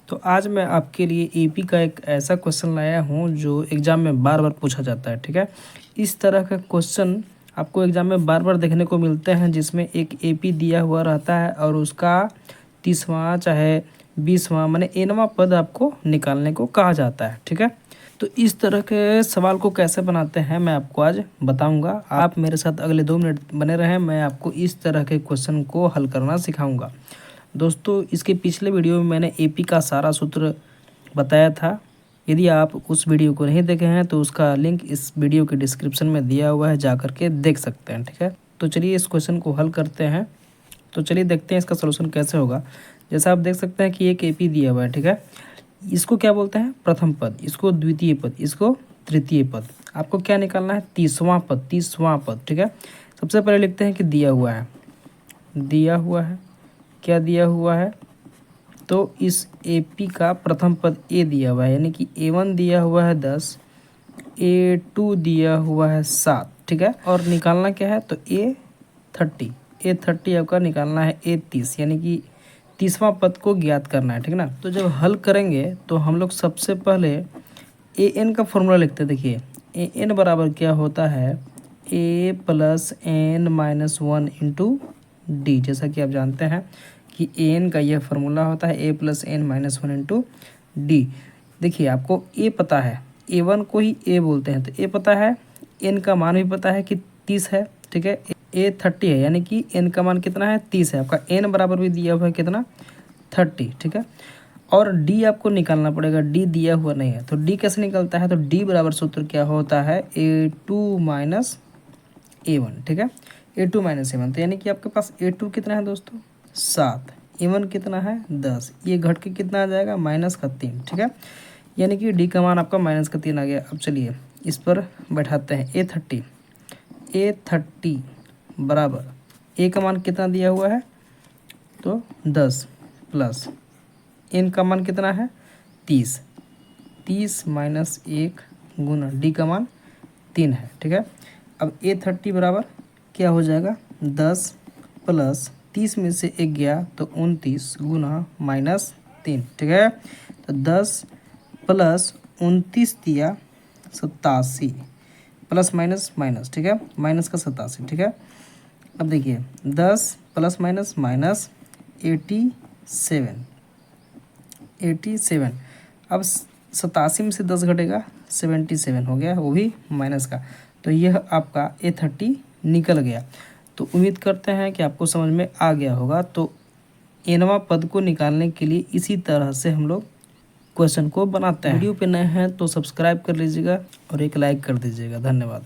तो आज मैं आपके लिए एपी का एक ऐसा क्वेश्चन लाया हूँ जो एग्ज़ाम में बार बार पूछा जाता है। ठीक है, इस तरह का क्वेश्चन आपको एग्ज़ाम में बार बार देखने को मिलते हैं जिसमें एक एपी दिया हुआ रहता है और उसका 30वां चाहे 20वां माने एनवां पद आपको निकालने को कहा जाता है। ठीक है, तो इस तरह के सवाल को कैसे बनाते हैं मैं आपको आज बताऊंगा। आप मेरे साथ अगले 2 मिनट बने रहें, मैं आपको इस तरह के क्वेश्चन को हल करना सिखाऊंगा। दोस्तों, इसके पिछले वीडियो में मैंने एपी का सारा सूत्र बताया था। यदि आप उस वीडियो को नहीं देखे हैं तो उसका लिंक इस वीडियो के डिस्क्रिप्शन में दिया हुआ है, जा कर के देख सकते हैं। ठीक है, तो चलिए इस क्वेश्चन को हल करते हैं। तो चलिए देखते हैं इसका सलूशन कैसे होगा। जैसा आप देख सकते हैं कि एक एपी दिया हुआ है। ठीक है, इसको क्या बोलते हैं? प्रथम पद, इसको द्वितीय पद, इसको तृतीय पद। आपको क्या निकालना है? 30वां पद, 30वां पद। ठीक है, सबसे पहले लिखते हैं कि दिया हुआ है, दिया हुआ है, क्या दिया हुआ है? तो इस एपी का प्रथम पद ए दिया हुआ है, यानी कि A1 दिया हुआ है 10, A2 दिया हुआ है 7। ठीक है, और निकालना क्या है? तो A30 आपका निकालना है A30, यानी कि 30वां पद को ज्ञात करना है। ठीक है ना, तो जब हल करेंगे तो हम लोग सबसे पहले an का फॉर्मूला लिखते हैं। देखिए an बराबर क्या होता है? a plus n minus 1 into D. जैसा कि आप जानते हैं कि an का यह फार्मूला होता है a plus n minus 1 into D. देखिए आपको a पता है, A1 को ही a बोलते हैं, तो a पता है, n का मान भी पता है कि 30 है। ठीक है, A30 है, यानी कि n का मान कितना है? 30 है। आपका n बराबर भी दिया हुआ है कितना? 30। ठीक है, और d आपको निकालना पड़ेगा, d दिया हुआ नहीं है। तो d कैसे निकलता है? तो d बराबर सूत्र क्या होता है? A2 minus A1। ठीक है, A2 माइनस A1, तो यानी कि आपके पास A2 कितना है दोस्तों? 7। A1 कितना है? 10। ये घट के कितना आ जाएगा? माइनस का 3। ठीक है, यानी कि d का मान आपका माइनस का 3 आ गया। अब चलिए इस पर बैठाते हैं। A30 बराबर a का मान कितना दिया हुआ है? तो 10 प्लस n का मान कितना है? 30। 30 माइनस 1 गुना d का मान 3 है। ठीक है, अब A30 बराबर क्या हो जाएगा? 10 प्लस 30 में से 1 गया तो 29 गुना माइनस 3। ठीक है, तो 10 प्लस 29 दिया 87, प्लस माइनस माइनस। ठीक है, माइनस का 87। ठीक है, अब देखिए 10 प्लस माइनस माइनस 87। अब 87 में से 10 घटेगा, 77 हो गया, वो भी माइनस का। तो यह आपका A30 निकल गया। तो उम्मीद करते हैं कि आपको समझ में आ गया होगा। तो एनवां पद को निकालने के लिए इसी तरह से हम लोग क्वेश्चन को बनाते हैं। वीडियो पे नए हैं तो सब्सक्राइब कर लीजिएगा और एक लाइक कर दीजिएगा। धन्यवाद।